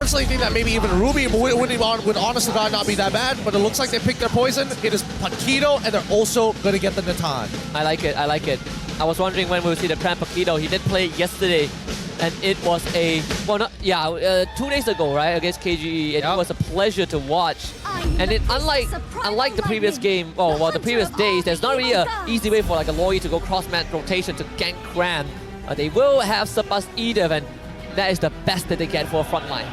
personally think that maybe even Ruby would honestly not be that bad, but it looks like they picked their poison. It is Paquito, and they're also going to get the Natan. I like it, I like it. I was wondering when we would see the Cram Paquito. He did play yesterday, and it was a, well, not, yeah, 2 days ago, right, against KGE, and it was a pleasure to watch. And it, unlike the previous game, the previous days, there's not really an easy way for like a Loyi to go cross-mat rotation to gank Cram. They will have Sabas Edith, and that is the best that they get for a frontline.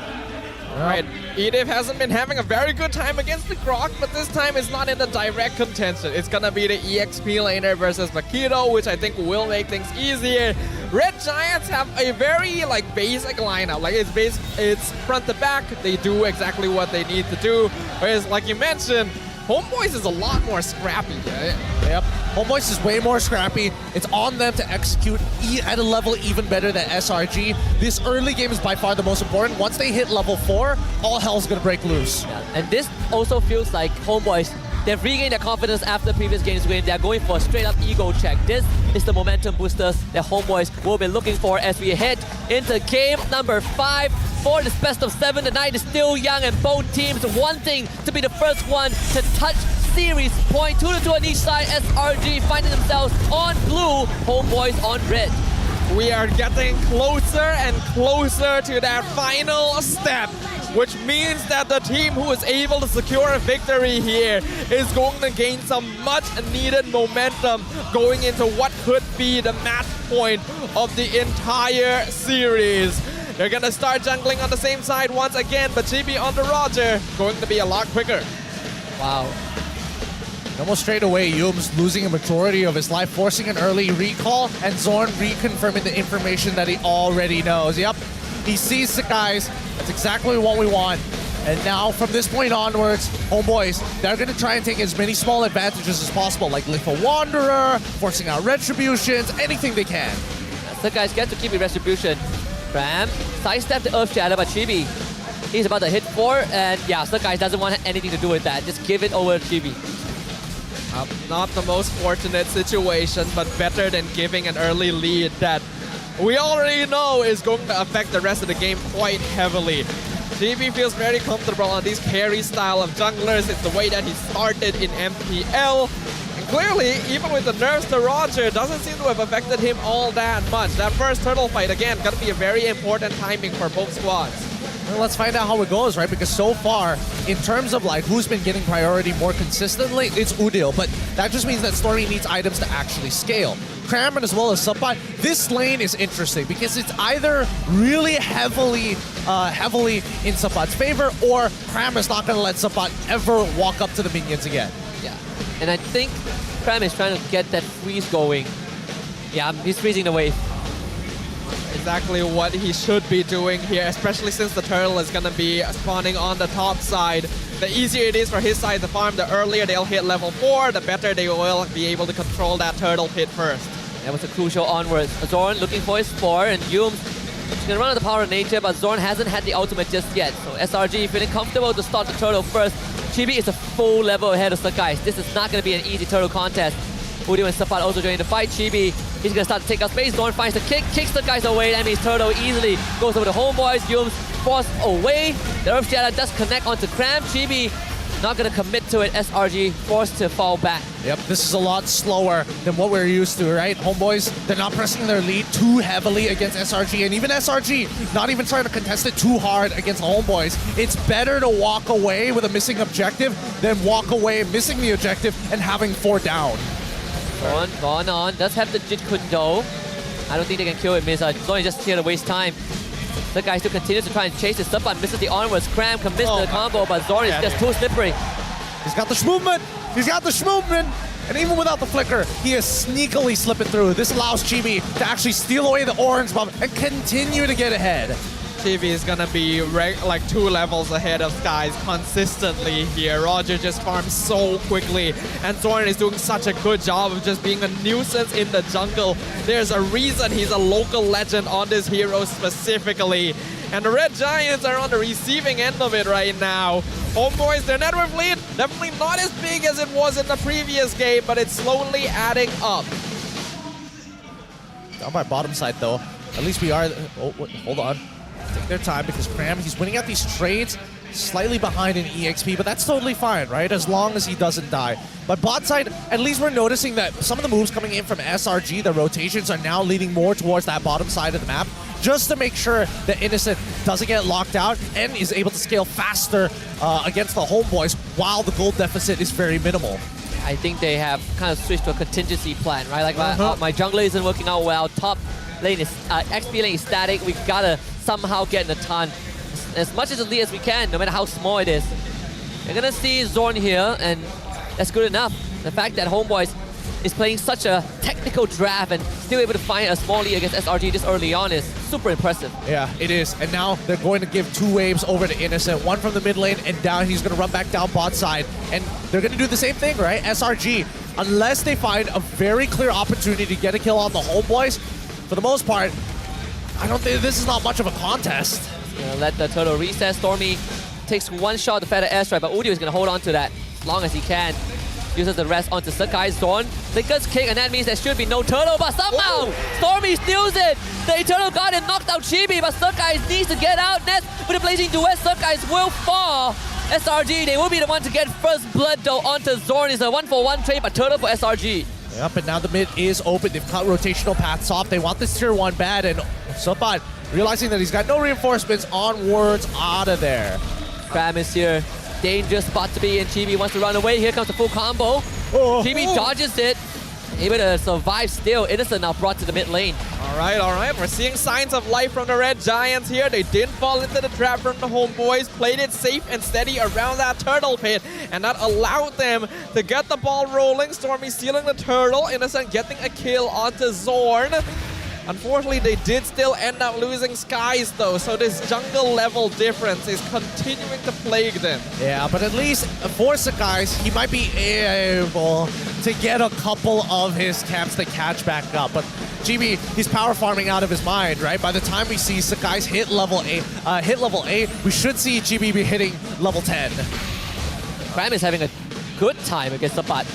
Right, Edith hasn't been having a very good time against the Grok, but this time it's not in the direct contention. It's gonna be the EXP laner versus Paquito, which I think will make things easier. Red Giants have a very basic lineup. It's front to back. They do exactly what they need to do. Whereas, like you mentioned, HOMEBOIS is a lot more scrappy. Yep. HOMEBOIS is way more scrappy. It's on them to execute at a level even better than SRG. This early game is by far the most important. Once they hit level 4, all hell's gonna break loose. Yeah. And this also feels like HOMEBOIS, they've regained their confidence after previous games win. They're going for a straight up ego check. This is the momentum boosters that HOMEBOIS will be looking for as we head into game number 5. For this best of 7, the night is still young and both teams wanting to be the first one to touch series point. 2-2 on each side. SRG finding themselves on blue, HOMEBOIS on red. We are getting closer and closer to that final step, which means that the team who is able to secure a victory here is going to gain some much needed momentum going into what could be the match point of the entire series. They're gonna start jungling on the same side once again, but GB on the Roger going to be a lot quicker. Wow. Almost straight away, Yum's losing a majority of his life, forcing an early recall, and Zorn reconfirming the information that he already knows. Yep, he sees the guys. That's exactly what we want. And now, from this point onwards, HOMEBOIS, they're going to try and take as many small advantages as possible, like Lethal Wanderer, forcing out Retributions, anything they can. The guys get to keep the Retribution. Cram sidestep the Earth Shatter, but Chibi, he's about to hit 4, and yeah, Guys doesn't want anything to do with that. Just give it over to Chibi. Not the most fortunate situation, but better than giving an early lead that we already know is going to affect the rest of the game quite heavily. GB feels very comfortable on these carry style of junglers. It's the way that he started in MPL. And clearly, even with the nerfs to Roger, doesn't seem to have affected him all that much. That first turtle fight, again, gonna be a very important timing for both squads. Well, let's find out how it goes, right? Because so far, in terms of who's been getting priority more consistently, it's Udil. But that just means that Stormy needs items to actually scale. Cram as well as Subot, this lane is interesting because it's either really heavily in Subot's favor, or Cram is not going to let Subot ever walk up to the minions again. Yeah, and I think Cram is trying to get that freeze going. Yeah, he's freezing the wave. Exactly what he should be doing here, especially since the turtle is going to be spawning on the top side. The easier it is for his side to farm, the earlier they'll hit level 4, the better they will be able to control that turtle pit first. That was a crucial onwards. Zorn looking for his 4, and Yum is going to run out of the power of nature, but Zorn hasn't had the ultimate just yet. So SRG feeling comfortable to start the turtle first. Chibi is a full level ahead of Guys. This is not going to be an easy turtle contest. Udio and Sapat also joining the fight. Chibi, he's going to start to take up space. Zorn finds the kick, kicks the guys away. That means Turtle easily goes over to HOMEBOIS. Yums forced away. The Earth Shatter does connect onto Cram. Chibi not going to commit to it. SRG forced to fall back. Yep, this is a lot slower than what we're used to, right? HOMEBOIS, they're not pressing their lead too heavily against SRG, and even SRG not even trying to contest it too hard against HOMEBOIS. It's better to walk away with a missing objective than walk away missing the objective and having 4 down. Gone on. Does have the Jit Kundo. I don't think they can kill it, Miss. Zorn is just here to waste time. The guy still continues to try and chase this up and misses the onwards. Cram commits to the combo, but Zorn is just too slippery. He's got the movement. He's got the movement. And even without the flicker, he is sneakily slipping through. This allows Chibi to actually steal away the orange bomb and continue to get ahead. Chibi is gonna be like 2 levels ahead of Skies consistently here. Roger just farms so quickly, and Zorn is doing such a good job of just being a nuisance in the jungle. There's a reason he's a local legend on this hero specifically. And the Red Giants are on the receiving end of it right now. HOMEBOIS, their net worth lead, definitely not as big as it was in the previous game, but it's slowly adding up. Down by bottom side though. At least we are. Oh, hold on. Take their time because Cram, he's winning out these trades slightly behind in EXP, but that's totally fine, right? As long as he doesn't die. But bot side, at least we're noticing that some of the moves coming in from SRG, the rotations are now leading more towards that bottom side of the map, just to make sure that Innocent doesn't get locked out and is able to scale faster against the Homeboys while the gold deficit is very minimal. I think they have kind of switched to a contingency plan, right? Like my jungler isn't working out well, top lane is, XP lane is static, we gotta somehow get in a ton. As much as a lead as we can, no matter how small it is. You're gonna see Zorn here, and that's good enough. The fact that Homeboys is playing such a technical draft and still able to find a small lead against SRG this early on is super impressive. Yeah, it is. And now they're going to give 2 waves over to Innocent. One from the mid lane, and down he's going to run back down bot side. And they're going to do the same thing, right? SRG, unless they find a very clear opportunity to get a kill on the Homeboys, for the most part, I don't think this is not much of a contest. Let the turtle reset. Stormy takes 1 shot at the feather airstrike, but Udio is going to hold on to that as long as he can. Uses the rest onto Sakai. Zorn flickers kick, and that means there should be no turtle, but somehow Stormy steals it. The Eternal Guard and knocked out Chibi, but Sakai needs to get out. Nets with a blazing duet. Sakai will fall. SRG, they will be the one to get first blood though onto Zorn. It's a 1-for-1 trade, but turtle for SRG. Yep, and now the mid is open. They've cut rotational paths off. They want this tier 1 bad, and Sopat realizing that he's got no reinforcements onwards out of there. Cram is here. Dangerous spot to be in. Chibi wants to run away. Here comes the full combo. Chibi dodges it. Able to survive still. Innocent now brought to the mid lane. All right. We're seeing signs of life from the Red Giants here. They didn't fall into the trap from the Homeboys. Played it safe and steady around that turtle pit. And that allowed them to get the ball rolling. Stormy stealing the turtle. Innocent getting a kill onto Zorn. Unfortunately, they did still end up losing Skies though, so this jungle level difference is continuing to plague them. Yeah, but at least for Skies, he might be able to get a couple of his camps to catch back up. But GB, he's power farming out of his mind, right? By the time we see Skies hit level 8, we should see GB be hitting level 10. Cram is having a good time against the bot.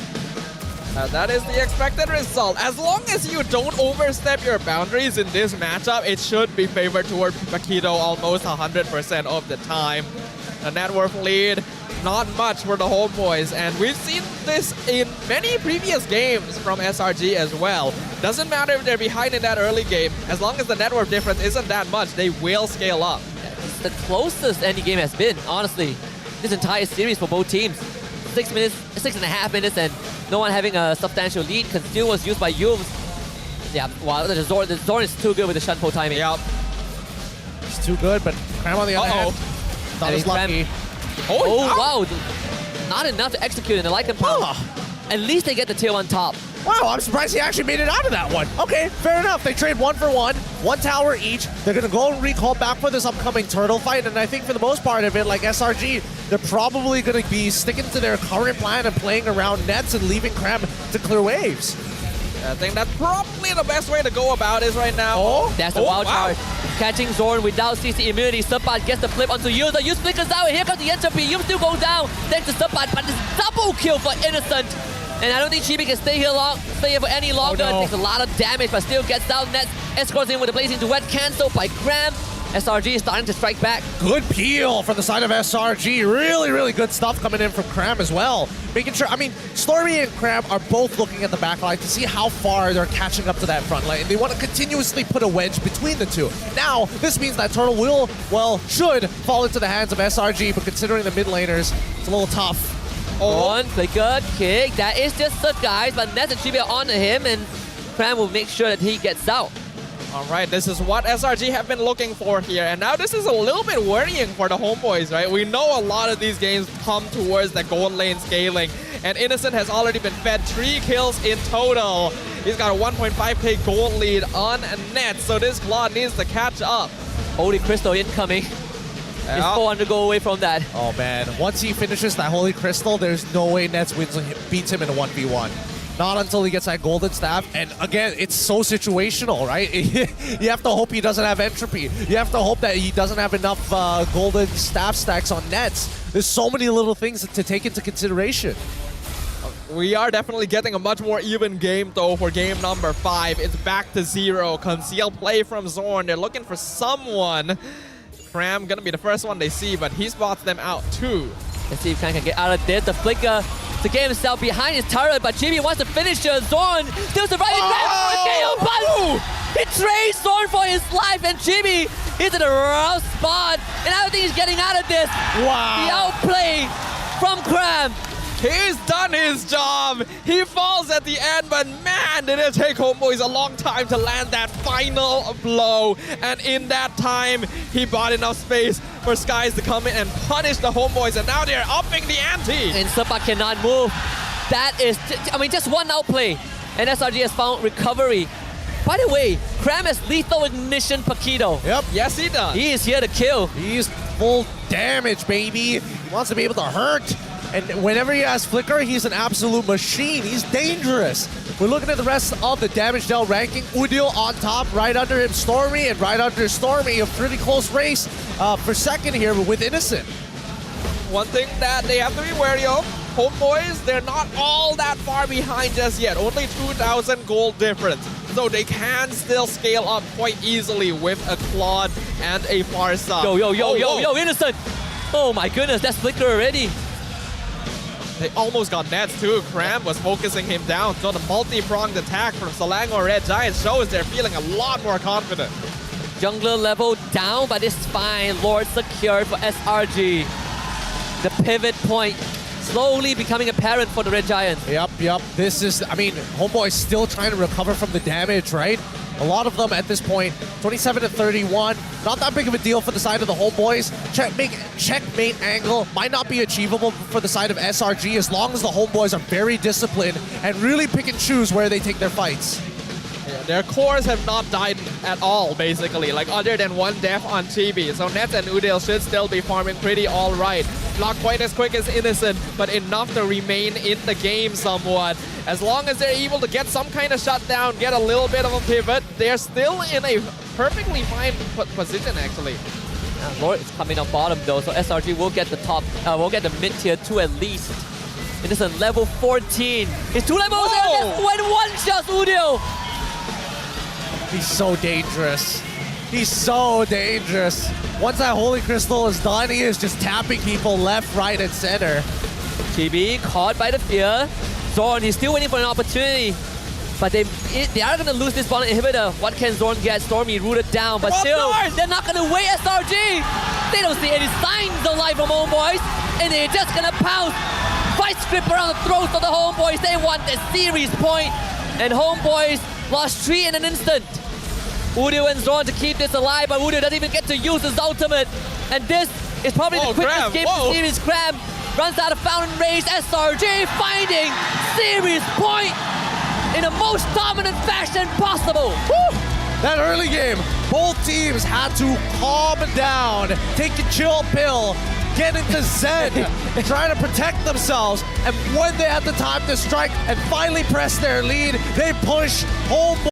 That is the expected result. As long as you don't overstep your boundaries in this matchup, it should be favored toward Paquito almost 100% of the time. The net worth lead, not much for the Homeboys, and we've seen this in many previous games from SRG as well. Doesn't matter if they're behind in that early game, as long as the net worth difference isn't that much, they will scale up. It's the closest any game has been, honestly, this entire series for both teams. 6.5 minutes, and no one having a substantial lead. Conceal was used by Yums. Yeah, wow, the Zorn is too good with the Shunpo timing. Yep. He's too good, but Cram on the other hand, thought he was lucky. Wow. Not enough to execute in the Lycan Power. At least they get the tier 1 top. Wow, I'm surprised he actually made it out of that one. Okay, fair enough. They trade 1 for 1, 1 tower each. They're going to go and recall back for this upcoming turtle fight, and I think for the most part of it, like SRG, they're probably going to be sticking to their current plan and playing around nets and leaving Cram to clear waves. I think that's probably the best way to go about it right now. That's a wild charge. Catching Zorn without CC immunity. Subbat gets the flip onto Yuza. Yuz flickers out, and here comes the entropy. Yum still goes down. Thanks to Subbat, but it's double kill for Innocent. And I don't think Chibi can stay here for any longer. It takes a lot of damage, but still gets down nets. Escorts in with a blazing duet, cancelled by Cram. SRG is starting to strike back. Good peel from the side of SRG. Really, really good stuff coming in from Cram as well. Making sure, I mean, Stormy and Cram are both looking at the back line to see how far they're catching up to that front line. They want to continuously put a wedge between the two. Now, this means that turtle will, well, should fall into the hands of SRG, but considering the mid laners, it's a little tough. One flicker kick. That is just Sut, guys, but Nets and Chibi are onto him, and Cram will make sure that he gets out. All right, this is what SRG have been looking for here, and now this is a little bit worrying for the Homeboys, right? We know a lot of these games come towards the gold lane scaling, and Innocent has already been fed 3 kills in total. He's got a 1.5k gold lead on net, so this Claw needs to catch up. Holy Crystal incoming. He's 400 to go away from that. Oh man, once he finishes that Holy Crystal, there's no way Nets beats him in a 1v1. Not until he gets that golden staff. And again, it's so situational, right? You have to hope he doesn't have entropy. You have to hope that he doesn't have enough golden staff stacks on nets. There's so many little things to take into consideration. We are definitely getting a much more even game though for game number 5. It's back to 0. Concealed play from Zorn. They're looking for someone Cram gonna be the first one they see, but he spots them out too. Let's see if Cram can get out of this. The flicker to get himself behind his turret, but GB wants to finish here. Zorn still surviving. He trades Zorn for his life, and GB is in a rough spot. And I don't think he's getting out of this. Wow. The outplay from Cram. He's done his job. He falls at the end, but man, did it take HOMEBOIS a long time to land that final blow. And in that time, he bought enough space for Skies to come in and punish the HOMEBOIS, and now they're upping the ante. And Sepa cannot move. That is, I mean, just one outplay. And SRG has found recovery. By the way, Cram has lethal ignition Paquito. Yep. Yes, he does. He is here to kill. He's full damage, baby. He wants to be able to hurt. And whenever he has Flicker, he's an absolute machine. He's dangerous. We're looking at the rest of the damage dealt ranking. Udil on top, right under him Stormy, and right under Stormy, a pretty close race for second here with Innocent. One thing that they have to be wary of, HOMEBOIS, they're not all that far behind just yet. Only 2,000 gold difference. So they can still scale up quite easily with a Claude and a Farsa. Yo, Innocent! Oh my goodness, that's Flicker already. They almost got nets too. Cram was focusing him down. So the multi-pronged attack from Selangor Red Giant shows they're feeling a lot more confident. Jungler level down, but it's fine. Lord secured for SRG. The pivot point slowly becoming apparent for the Red Giants. Yep. This is, I mean, HOMEBOIS still trying to recover from the damage, right? A lot of them at this point, 27-31. Not that big of a deal for the side of the HOMEBOIS. Checkmate angle might not be achievable for the side of SRG as long as the HOMEBOIS are very disciplined and really pick and choose where they take their fights. Yeah, their cores have not died at all, basically, like other than one death on Chibi. So Nets and Udil should still be farming pretty all right. Not quite as quick as Innocent, but enough to remain in the game somewhat. As long as they're able to get some kind of shutdown, get a little bit of a pivot, they're still in a perfectly fine position, actually. Lord is coming on bottom though, so SRG will get the top, will get the mid tier 2 at least. Innocent level 14. It's 2 levels and when one shot Udil. He's so dangerous. He's so dangerous. Once that Holy Crystal is done, he is just tapping people left, right, and center. GB caught by the fear. Zorn, he's still waiting for an opportunity. But they are going to lose this bottom inhibitor. What can Zorn get? Stormy rooted down, but still, they're not going to wait SRG. They don't see any signs of life from HOMEBOIS, and they're just going to pounce. Fight script around the throats of the HOMEBOIS. They want the series point, and HOMEBOIS lost 3 in an instant. Udil and Zorn to keep this alive, but Udil doesn't even get to use his ultimate. And this is probably the quickest game of the series. Cram runs out of Fountain Rage. SRG finding series point in the most dominant fashion possible. Woo! That early game, both teams had to calm down, take a chill pill, get into Zen, trying to protect themselves. And when they had the time to strike and finally press their lead, they push HOMEBOIS.